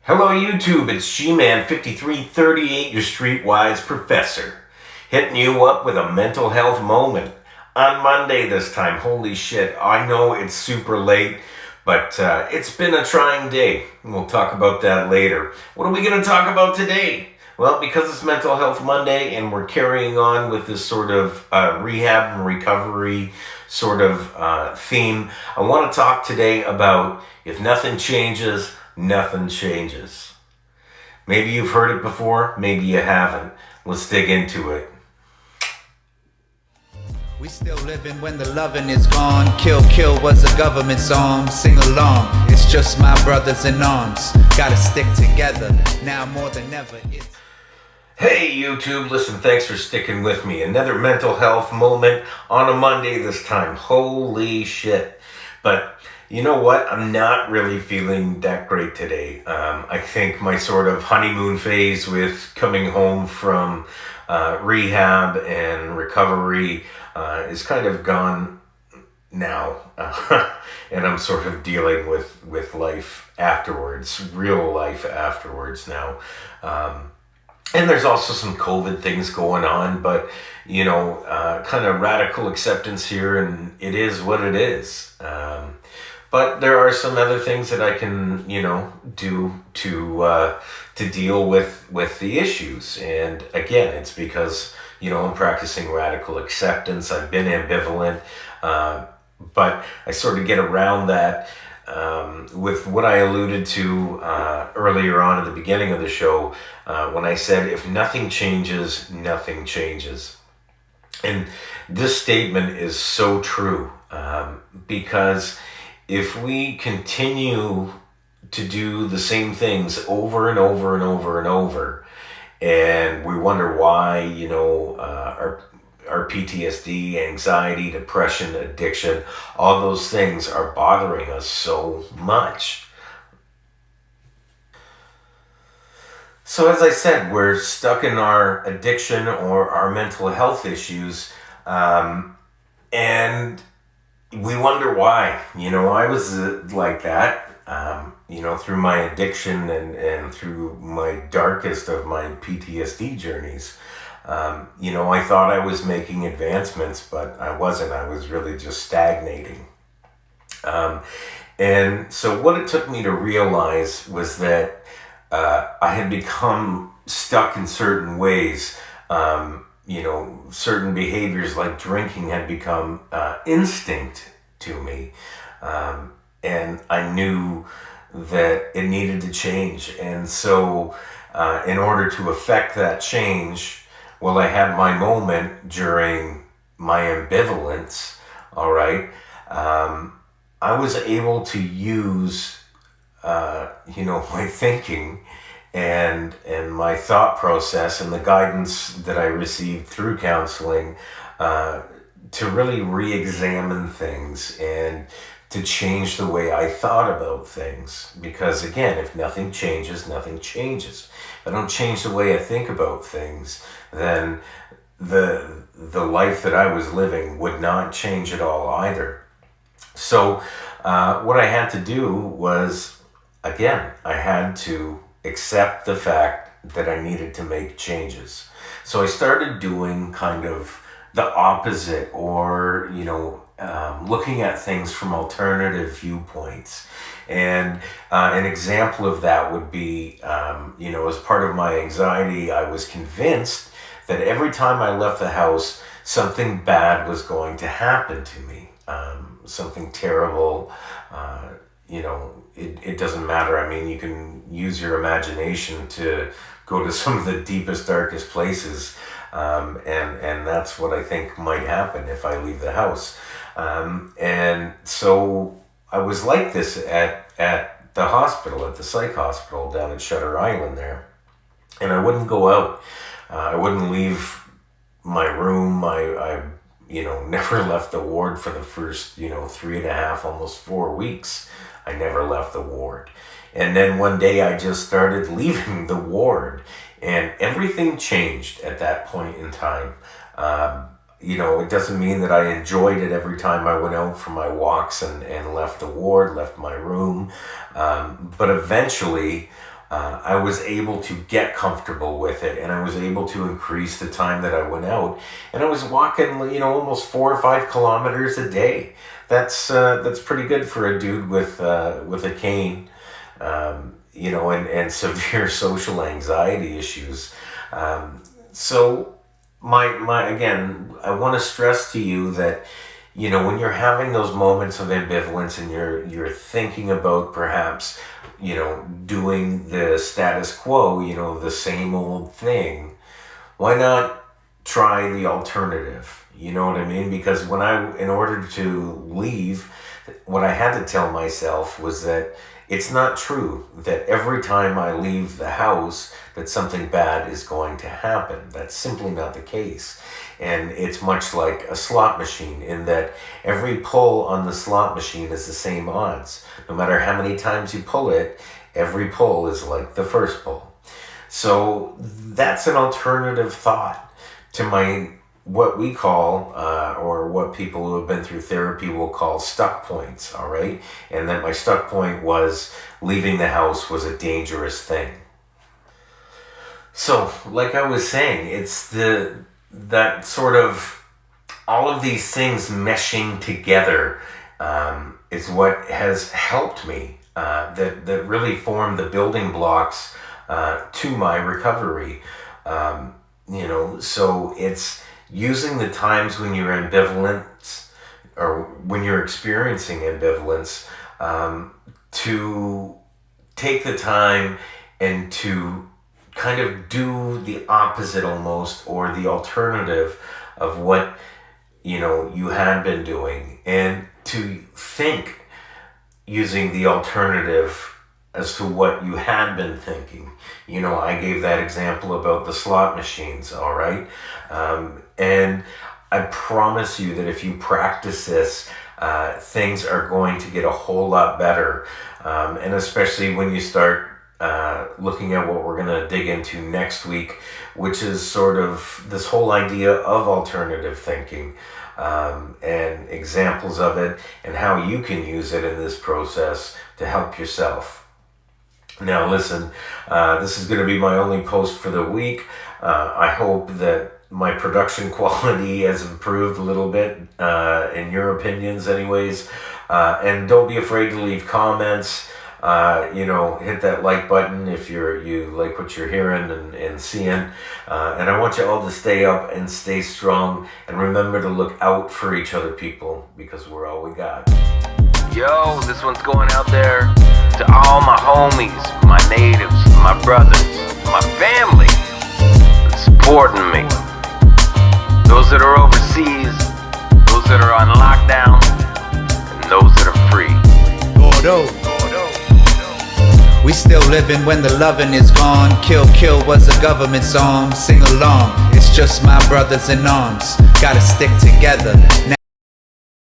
Hello YouTube, it's G-Man5338, your streetwise professor, hitting you up with a mental health moment on Monday this time. Holy shit, I know it's super late, but it's been a trying day. We'll talk about that later. What are we going to talk about today? Well, because it's Mental Health Monday and we're carrying on with this sort of rehab and recovery sort of theme, I want to talk today about if nothing changes, nothing changes. Maybe you've heard it before, maybe you haven't. Let's dig into it. We still living when the loving is gone. Kill, kill was a government song. Sing along, it's just my brothers in arms. Gotta stick together, now more than ever. Hey YouTube, listen, thanks for sticking with me. Another mental health moment on a Monday this time. Holy shit. But you know what? I'm not really feeling that great today. I think my sort of honeymoon phase with coming home from rehab and recovery is kind of gone now. And I'm sort of dealing with life afterwards, real life afterwards now. And there's also some COVID things going on, but, you know, kind of radical acceptance here, and it is what it is. But there are some other things that I can, you know, do to deal with the issues. And again, it's because, you know, I'm practicing radical acceptance. I've been ambivalent, but I sort of get around that with what I alluded to earlier on at the beginning of the show when I said, if nothing changes, nothing changes. And this statement is so true because if we continue to do the same things over and over and over and over, and we wonder why, you know, our PTSD, anxiety, depression, addiction, all those things are bothering us so much. So as I said, we're stuck in our addiction or our mental health issues, and we wonder why. You know, I was like that, you know, through my addiction and through my darkest of my PTSD journeys. You know, I thought I was making advancements, but I wasn't. I was really just stagnating. And so what it took me to realize was that I had become stuck in certain ways. You know, certain behaviors like drinking had become instinct to me. And I knew that it needed to change. And so in order to effect that change, well, I had my moment during my ambivalence, all right? I was able to use, you know, my thinking and my thought process and the guidance that I received through counseling to really re-examine things and to change the way I thought about things. Because again, if nothing changes, nothing changes. If I don't change the way I think about things, then the life that I was living would not change at all either. So what I had to do was, again, I had to accept the fact that I needed to make changes. So I started doing kind of the opposite, or, you know, looking at things from alternative viewpoints. And an example of that would be, you know, as part of my anxiety, I was convinced that every time I left the house, something bad was going to happen to me. Something terrible. You know, it doesn't matter. I mean, you can use your imagination to go to some of the deepest, darkest places. And that's what I think might happen if I leave the house. And so I was like this at the hospital, at the psych hospital down at Shutter Island there. And I wouldn't go out. I wouldn't leave my room. I you know, never left the ward for the first, you know, 3.5, almost 4 weeks. I never left the ward. And then one day I just started leaving the ward, and everything changed at that point in time. You know, it doesn't mean that I enjoyed it every time I went out for my walks and left the ward, left my room. But eventually I was able to get comfortable with it, and I was able to increase the time that I went out. And I was walking, almost 4 or 5 kilometers a day. That's pretty good for a dude with a cane, and severe social anxiety issues. So my again, I want to stress to you that, when you're having those moments of ambivalence and you're thinking about perhaps, doing the status quo, the same old thing, why not try the alternative? You know what I mean? Because in order to leave, what I had to tell myself was that it's not true that every time I leave the house that something bad is going to happen. That's simply not the case. And it's much like a slot machine in that every pull on the slot machine is the same odds. No matter how many times you pull it, every pull is like the first pull. So that's an alternative thought to what we call, or what people who have been through therapy will call stuck points, all right? And then my stuck point was leaving the house was a dangerous thing. So, like I was saying, it's that sort of all of these things meshing together is what has helped me, that really formed the building blocks to my recovery. So it's using the times when you're ambivalent or when you're experiencing ambivalence to take the time and to kind of do the opposite almost, or the alternative of what you had been doing, and to think using the alternative as to what you had been thinking. I gave that example about the slot machines, all right? And I promise you that if you practice this, things are going to get a whole lot better. And especially when you start looking at what we're going to dig into next week, which is sort of this whole idea of alternative thinking, and examples of it and how you can use it in this process to help yourself. Now listen, this is going to be my only post for the week. I hope that my production quality has improved a little bit, in your opinions anyways. And don't be afraid to leave comments. Hit that like button if you like what you're hearing and seeing. And I want you all to stay up and stay strong. And remember to look out for each other, people, because we're all we got. Yo, this one's going out there to all my homies, my natives, my brothers, my family that's supporting me. Those that are overseas, those that are on lockdown, and those that are free. Gordo. We still living when the loving is gone. Kill, kill was a government song. Sing along, it's just my brothers in arms. Gotta stick together. Now